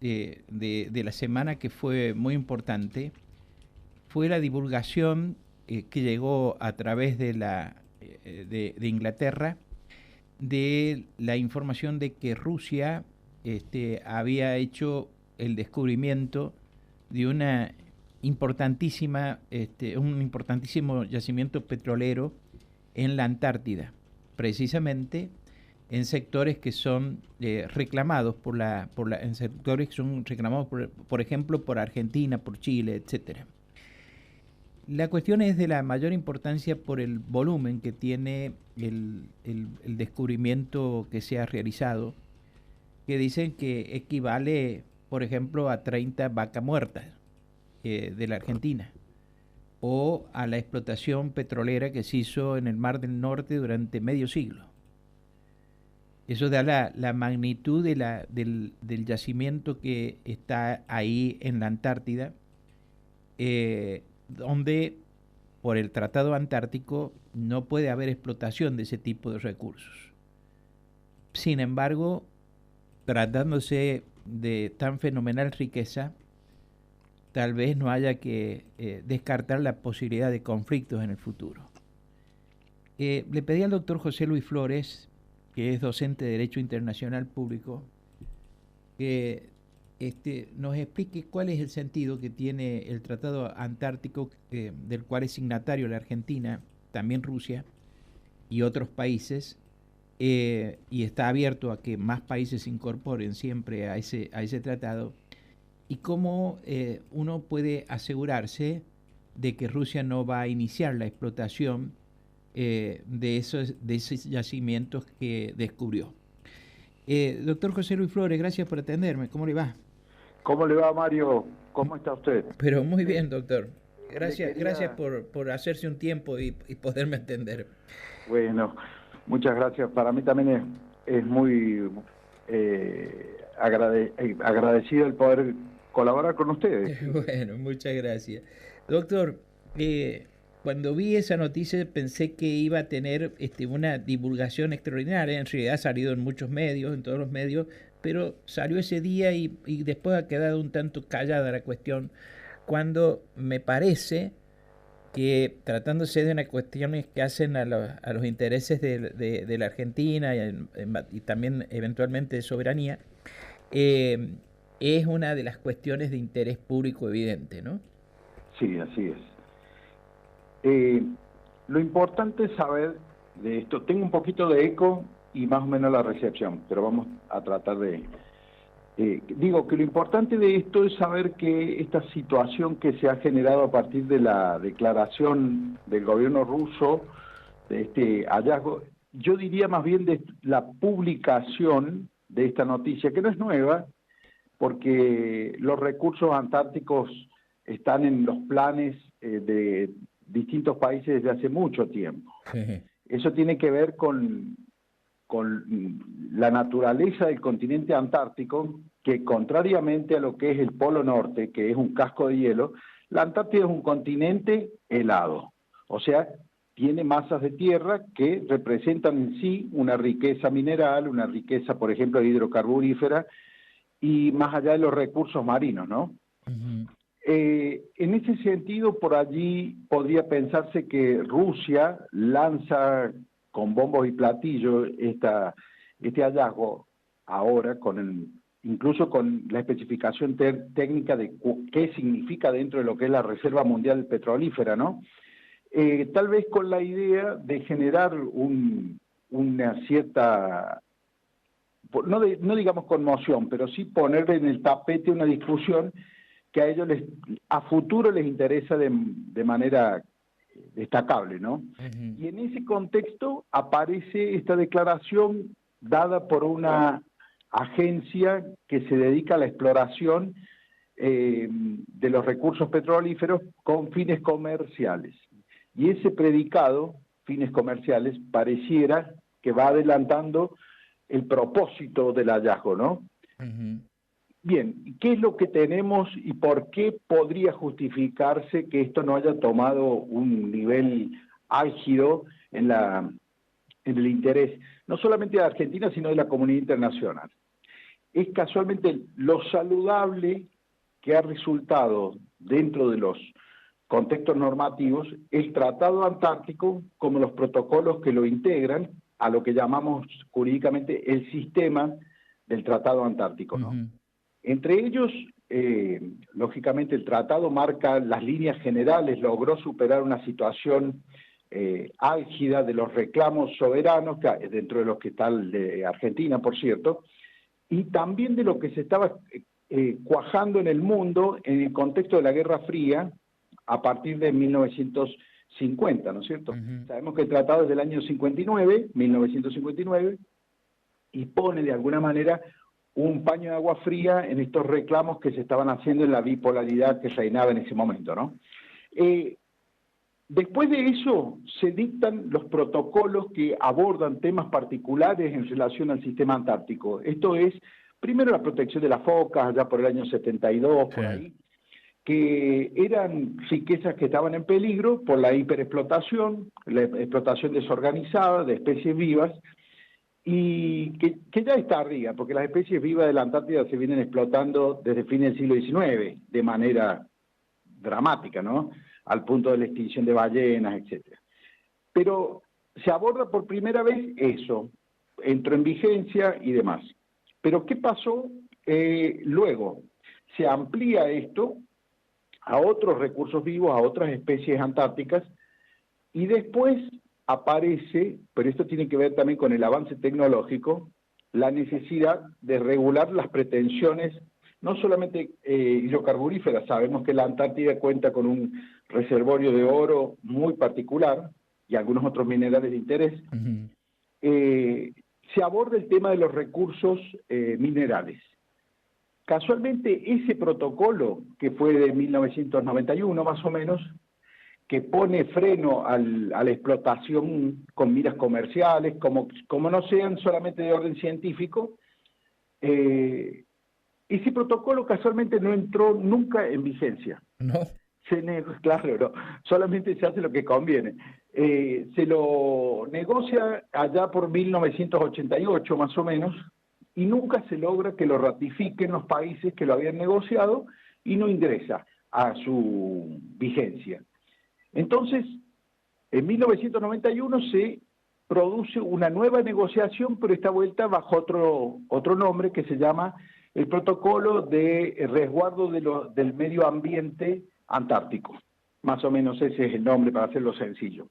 de la semana que fue muy importante fue la divulgación que llegó a través de Inglaterra de la información de que Rusia había hecho el descubrimiento de un importantísimo yacimiento petrolero en la Antártida, precisamente en sectores que son reclamados en sectores que son reclamados por ejemplo, por Argentina, por Chile, etcétera. La cuestión es de la mayor importancia por el volumen que tiene el descubrimiento que se ha realizado, que dicen que equivale, por ejemplo, a 30 vacas muertas de la Argentina, o a la explotación petrolera que se hizo en el Mar del Norte durante medio siglo. Eso da la magnitud del yacimiento que está ahí en la Antártida, donde por el Tratado Antártico no puede haber explotación de ese tipo de recursos. Sin embargo, tratándose de tan fenomenal riqueza, tal vez no haya que descartar la posibilidad de conflictos en el futuro. Le pedí al doctor José Luis Flores, que es docente de Derecho Internacional Público, que nos explique cuál es el sentido que tiene el Tratado Antártico, del cual es signatario la Argentina, también Rusia y otros países, y está abierto a que más países se incorporen siempre a ese tratado, y cómo uno puede asegurarse de que Rusia no va a iniciar la explotación de esos yacimientos que descubrió. Doctor José Luis Flores, gracias por atenderme. ¿Cómo le va? ¿Cómo le va, Mario? ¿Cómo está usted? Pero muy bien, doctor. Gracias, gracias Quería... por hacerse un tiempo y poderme atender. Bueno, muchas gracias. Para mí también es muy agradecido el poder colaborar con ustedes. Bueno, muchas gracias. Doctor, cuando vi esa noticia pensé que iba a tener una divulgación extraordinaria. En realidad ha salido en muchos medios, en todos los medios, pero salió ese día y después ha quedado un tanto callada la cuestión, cuando me parece que tratándose de unas cuestiones que hacen a los intereses de la Argentina y también eventualmente de soberanía, eh, es una de las cuestiones de interés público evidente, ¿no? Sí, así es. Lo importante es saber de esto. Tengo un poquito de eco y más o menos la recepción, pero vamos a tratar de... digo que lo importante de esto es saber que esta situación que se ha generado a partir de la declaración del gobierno ruso de este hallazgo, yo diría más bien de la publicación de esta noticia, que no es nueva, porque los recursos antárticos están en los planes de distintos países desde hace mucho tiempo. Eso tiene que ver con la naturaleza del continente antártico, que contrariamente a lo que es el Polo Norte, que es un casco de hielo, la Antártida es un continente helado, o sea, tiene masas de tierra que representan en sí una riqueza mineral, una riqueza, por ejemplo, hidrocarburífera, y más allá de los recursos marinos, ¿no? Uh-huh. En ese sentido, por allí podría pensarse que Rusia lanza con bombos y platillos este hallazgo ahora, incluso con la especificación técnica de qué significa dentro de lo que es la Reserva Mundial Petrolífera, ¿no? Tal vez con la idea de generar una cierta, no digamos conmoción, pero sí poner en el tapete una discusión que a ellos a futuro les interesa de manera destacable, ¿no? Uh-huh. Y en ese contexto aparece esta declaración dada por una agencia que se dedica a la exploración de los recursos petrolíferos con fines comerciales. Y ese predicado, fines comerciales, pareciera que va adelantando el propósito del hallazgo, ¿no? Uh-huh. Bien, ¿qué es lo que tenemos y por qué podría justificarse que esto no haya tomado un nivel álgido en el interés, no solamente de Argentina, sino de la comunidad internacional? es casualmente lo saludable que ha resultado dentro de los contextos normativos el Tratado Antártico como los protocolos que lo integran a lo que llamamos jurídicamente el sistema del Tratado Antártico, ¿no? Entre ellos, lógicamente el tratado marca las líneas generales, logró superar una situación álgida de los reclamos soberanos, dentro de los que está el de Argentina, por cierto, y también de lo que se estaba cuajando en el mundo en el contexto de la Guerra Fría a partir de 1950, ¿no es cierto? Sabemos que el tratado es del año 59, 1959, y pone de alguna manera un paño de agua fría en estos reclamos que se estaban haciendo en la bipolaridad que reinaba en ese momento, ¿no? Después de eso se dictan los protocolos que abordan temas particulares en relación al sistema antártico. Esto es, primero, la protección de las focas, allá por el año 72, por ahí, que eran riquezas que estaban en peligro por la hiperexplotación, la explotación desorganizada de especies vivas, y que ya está arriba, porque las especies vivas de la Antártida se vienen explotando desde fines del siglo XIX de manera dramática, ¿no? Al punto de la extinción de ballenas, etc. Pero se aborda por primera vez eso, entró en vigencia y demás. Pero ¿qué pasó? Luego se amplía esto a otros recursos vivos, a otras especies antárticas, y después aparece, pero esto tiene que ver también con el avance tecnológico, la necesidad de regular las pretensiones, no solamente hidrocarburíferas, sabemos que la Antártida cuenta con un reservorio de oro muy particular y algunos otros minerales de interés. Se aborda el tema de los recursos minerales. Casualmente ese protocolo, que fue de 1991 más o menos, que pone freno a la explotación con miras comerciales, como no sean solamente de orden científico, ese protocolo casualmente no entró nunca en vigencia. ¿No? Claro, no, solamente se hace lo que conviene. Se lo negocia allá por 1988 más o menos, y nunca se logra que lo ratifiquen los países que lo habían negociado y no ingresa a su vigencia. Entonces, en 1991 se produce una nueva negociación, pero esta vuelta bajo otro nombre que se llama el Protocolo de Resguardo del Medio Ambiente Antártico. Más o menos ese es el nombre para hacerlo sencillo.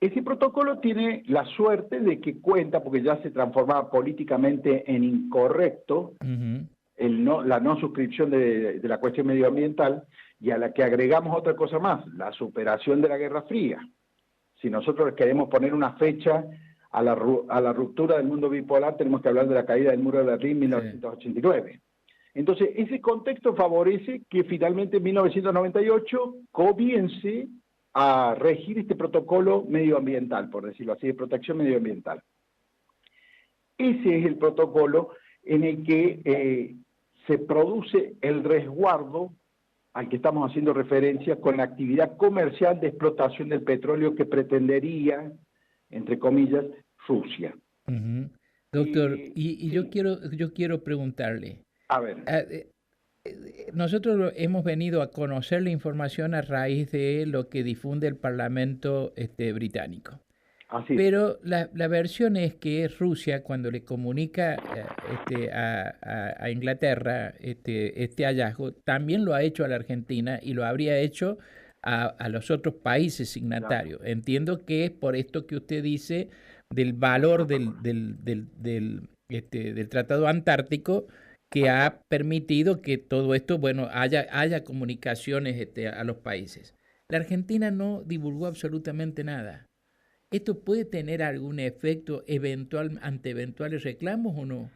Ese protocolo tiene la suerte de que cuenta, porque ya se transformaba políticamente en incorrecto, la no suscripción de la cuestión medioambiental, y a la que agregamos otra cosa más, la superación de la Guerra Fría. Si nosotros queremos poner una fecha a la ruptura del mundo bipolar, tenemos que hablar de la caída del muro de Berlín en 1989. Entonces, ese contexto favorece que finalmente en 1998 comience a regir este protocolo medioambiental, por decirlo así, de protección medioambiental. Ese es el protocolo en el que se produce el resguardo al que estamos haciendo referencia con la actividad comercial de explotación del petróleo que pretendería, entre comillas, Rusia. Doctor, sí. yo quiero preguntarle. A ver. Nosotros hemos venido a conocer la información a raíz de lo que difunde el Parlamento británico. Así. Pero la versión es que Rusia, cuando le comunica a Inglaterra este hallazgo, también lo ha hecho a la Argentina y lo habría hecho a los otros países signatarios. Claro. Entiendo que es por esto que usted dice del valor del Tratado Antártico, que ha permitido que todo esto, haya comunicaciones a los países. La Argentina no divulgó absolutamente nada. ¿Esto puede tener algún efecto ante eventuales reclamos o no?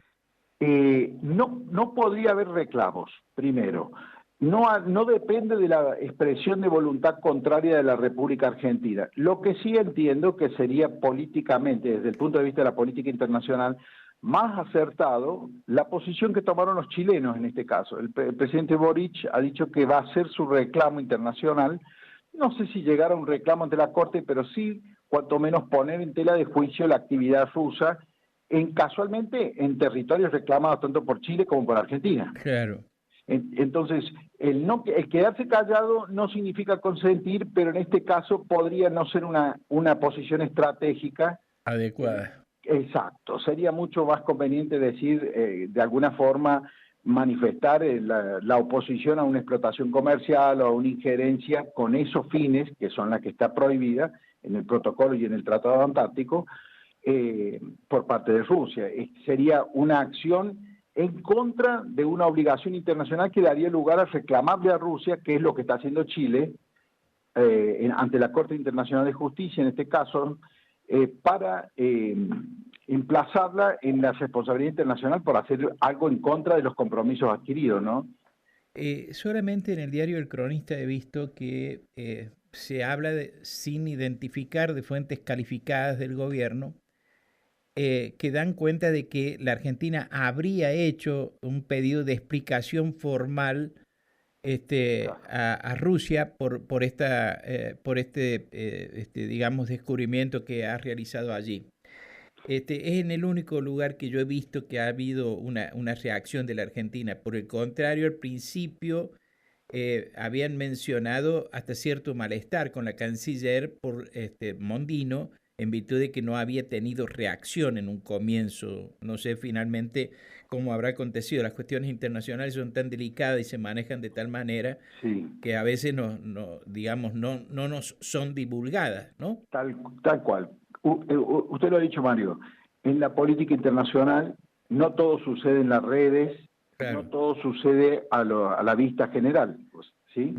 No podría haber reclamos, primero. No depende de la expresión de voluntad contraria de la República Argentina. Lo que sí entiendo que sería políticamente, desde el punto de vista de la política internacional, más acertado la posición que tomaron los chilenos en este caso. El presidente Boric ha dicho que va a hacer su reclamo internacional. No sé si llegará a un reclamo ante la Corte, pero sí, cuanto menos, poner en tela de juicio la actividad rusa casualmente en territorios reclamados tanto por Chile como por Argentina. Claro. Entonces, el quedarse callado no significa consentir, pero en este caso podría no ser una posición estratégica Adecuada. Exacto, sería mucho más conveniente decir, de alguna forma, manifestar la oposición a una explotación comercial o a una injerencia con esos fines, que son las que está prohibida en el protocolo y en el Tratado Antártico, por parte de Rusia. Sería una acción en contra de una obligación internacional que daría lugar a reclamarle a Rusia, que es lo que está haciendo Chile, ante la Corte Internacional de Justicia, en este caso, para emplazarla en la responsabilidad internacional por hacer algo en contra de los compromisos adquiridos, ¿no? Solamente en el diario El Cronista he visto que se habla sin identificar de fuentes calificadas del gobierno, que dan cuenta de que la Argentina habría hecho un pedido de explicación formal a Rusia por este, digamos, descubrimiento que ha realizado allí. Es en el único lugar que yo he visto que ha habido una reacción de la Argentina. Por el contrario, al principio habían mencionado hasta cierto malestar con la canciller por Mondino, en virtud de que no había tenido reacción en un comienzo. No sé finalmente cómo habrá acontecido. Las cuestiones internacionales son tan delicadas y se manejan de tal manera que a veces digamos, no nos son divulgadas, ¿no? Tal cual. Usted lo ha dicho, Mario. En la política internacional no todo sucede en las redes, Claro. no todo sucede a la vista general, ¿sí?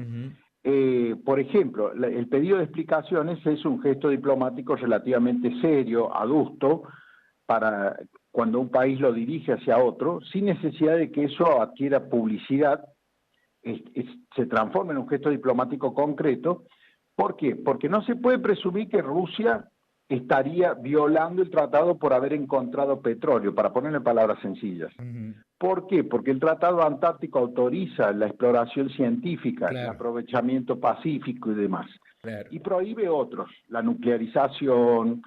Por ejemplo, el pedido de explicaciones es un gesto diplomático relativamente serio, adusto, para cuando un país lo dirige hacia otro, sin necesidad de que eso adquiera publicidad, se transforme en un gesto diplomático concreto. ¿Por qué? Porque no se puede presumir que Rusia estaría violando el tratado por haber encontrado petróleo, para ponerlo en palabras sencillas. ¿Por qué? Porque el Tratado Antártico autoriza la exploración científica, el aprovechamiento pacífico y demás. Y prohíbe otros, la nuclearización,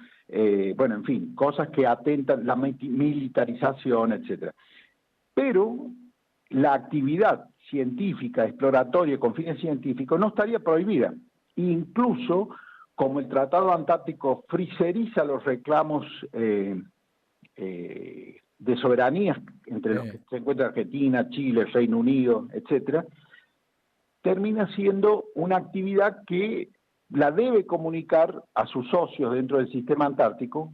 bueno, en fin, cosas que atentan, la militarización, etcétera. Pero la actividad científica, exploratoria, con fines científicos, no estaría prohibida. Incluso, como el Tratado Antártico friseriza los reclamos de soberanía entre los que se encuentra Argentina, Chile, Reino Unido, etcétera, termina siendo una actividad que la debe comunicar a sus socios dentro del sistema antártico,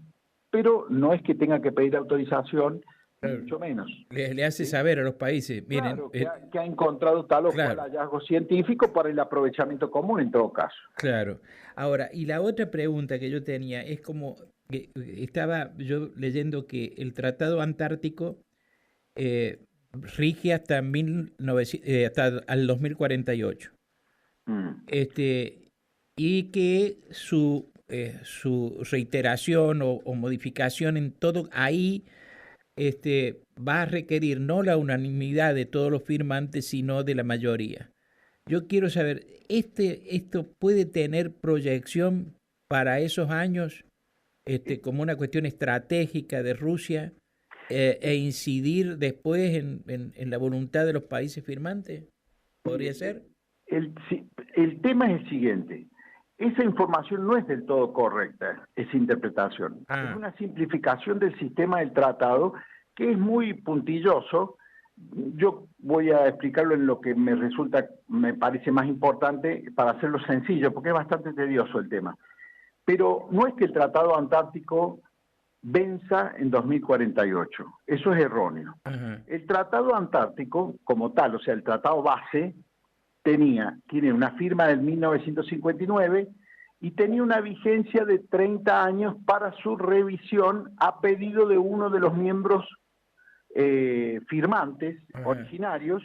pero no es que tenga que pedir autorización, mucho menos. Le hace saber a los países, miren, claro, que ha encontrado tal o cual hallazgo científico para el aprovechamiento común en todo caso. Claro. Ahora, y la otra pregunta que yo tenía es como que estaba yo leyendo que el Tratado Antártico rige hasta hasta al 2048. Y que su reiteración o modificación en todo ahí va a requerir no la unanimidad de todos los firmantes, sino de la mayoría. Yo quiero saber, ¿esto puede tener proyección para esos años como una cuestión estratégica de Rusia e incidir después en la voluntad de los países firmantes? ¿Podría ser? El tema es el siguiente. Esa información no es del todo correcta, esa interpretación. Es una simplificación del sistema del tratado que es muy puntilloso. Yo voy a explicarlo en lo que me parece más importante para hacerlo sencillo, porque es bastante tedioso el tema. Pero no es que el Tratado Antártico venza en 2048. Eso es erróneo. El Tratado Antártico, como tal, o sea, el tratado base, tiene una firma del 1959 y tenía una vigencia de 30 años para su revisión a pedido de uno de los miembros firmantes originarios,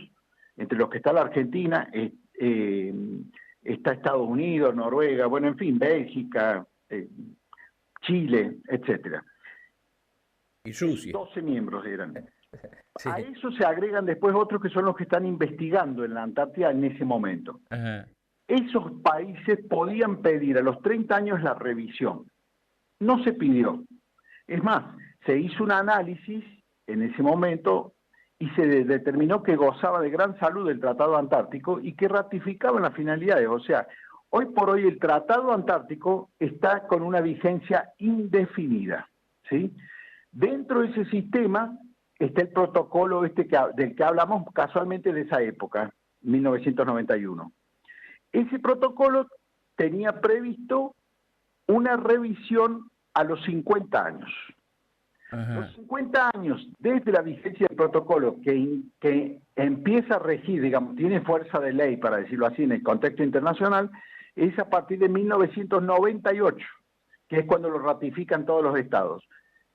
entre los que está la Argentina, está Estados Unidos, Noruega, bueno, en fin, Bélgica, Chile, etcétera. Y Rusia. 12 miembros eran. Sí. A eso se agregan después otros que son los que están investigando en la Antártida en ese momento. Esos países podían pedir a los 30 años la revisión. No se pidió. Es más, se hizo un análisis en ese momento y se determinó que gozaba de gran salud el Tratado Antártico y que ratificaba las finalidades. O sea, hoy por hoy el Tratado Antártico está con una vigencia indefinida, ¿sí? Dentro de ese sistema está el protocolo del que hablamos casualmente de esa época, 1991. Ese protocolo tenía previsto una revisión a los 50 años. Ajá. Los 50 años desde la vigencia del protocolo que empieza a regir, digamos, tiene fuerza de ley, para decirlo así, en el contexto internacional, es a partir de 1998, que es cuando lo ratifican todos los estados.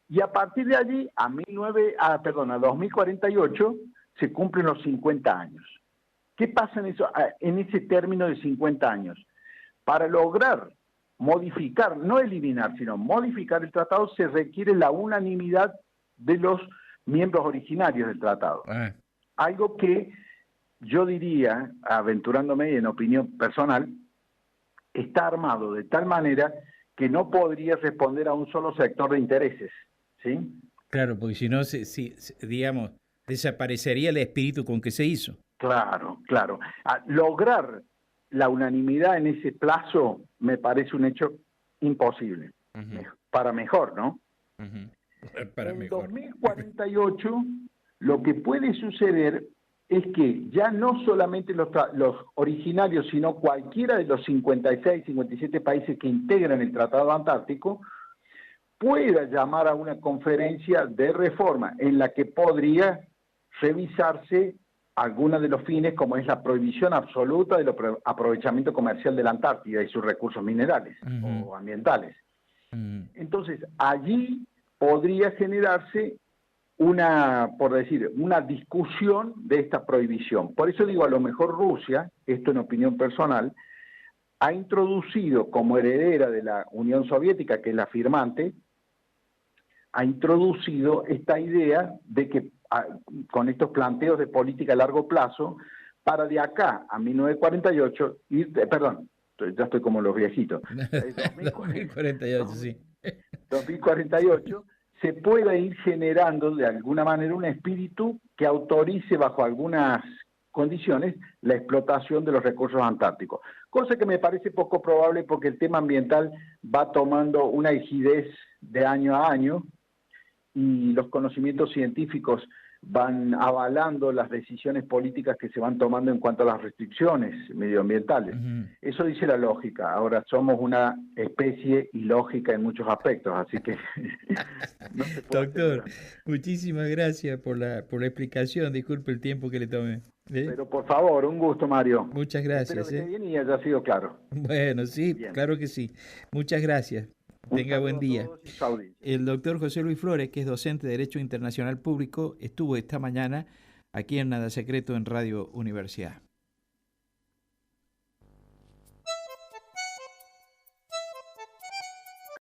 Y a partir de allí, a 2048, se cumplen los 50 años. ¿Qué pasa en ese término de 50 años? Para lograr modificar, no eliminar, sino modificar el tratado, se requiere la unanimidad de los miembros originarios del tratado. Algo que yo diría, aventurándome en opinión personal, está armado de tal manera que no podría responder a un solo sector de intereses, ¿sí? Claro, porque si no, digamos, desaparecería el espíritu con que se hizo. Claro. Lograr la unanimidad en ese plazo me parece un hecho imposible. Para mejor, ¿no? Para en mejor. 2048, lo que puede suceder es que ya no solamente los originarios, sino cualquiera de los 56, 57 países que integran el Tratado Antártico pueda llamar a una conferencia de reforma en la que podría revisarse algunos de los fines, como es la prohibición absoluta del aprovechamiento comercial de la Antártida y sus recursos minerales o ambientales. Entonces, allí podría generarse una discusión de esta prohibición. Por eso digo, a lo mejor Rusia, esto en opinión personal, ha introducido como heredera de la Unión Soviética, que es la firmante, ha introducido esta idea de que con estos planteos de política a largo plazo, para de acá a 1948, ya estoy como los viejitos, 2048, sí. 2048, se pueda ir generando de alguna manera un espíritu que autorice bajo algunas condiciones la explotación de los recursos antárticos. Cosa que me parece poco probable porque el tema ambiental va tomando una rigidez de año a año y los conocimientos científicos van avalando las decisiones políticas que se van tomando en cuanto a las restricciones medioambientales. Eso dice la lógica. Ahora somos una especie ilógica en muchos aspectos, así que no se puede. Doctor, muchísimas gracias por la explicación. Disculpe el tiempo que le tomé. Pero por favor, un gusto, Mario. Muchas gracias. Espero que esté bien y haya sido claro. Bueno, sí, bien. Claro que sí. Muchas gracias. Tenga buen día. El doctor José Luis Flores, que es docente de Derecho Internacional Público, estuvo esta mañana aquí en Nada Secreto en Radio Universidad.